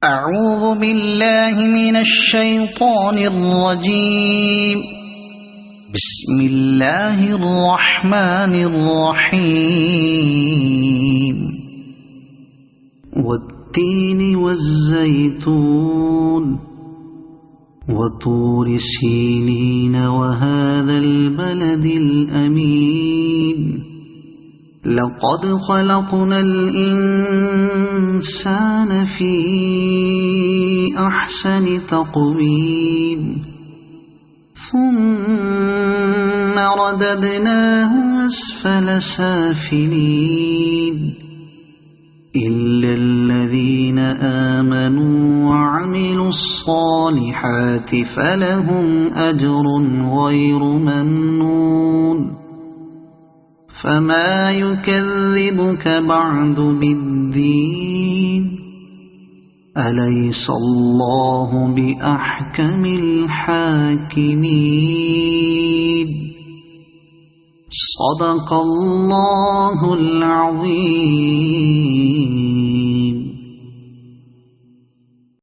أعوذ بالله من الشيطان الرجيم. بسم الله الرحمن الرحيم. والتين والزيتون وطور سينين وهذا البلد الأمين. لقد خلقنا الإنسان في أحسن تقويم ثم رددناه أسفل سافلين إلا الذين آمنوا وعملوا الصالحات فلهم أجر غير ممنون. فما يكذبك بعد بالدين؟ أليس الله بأحكم الحاكمين؟ صدق الله العظيم.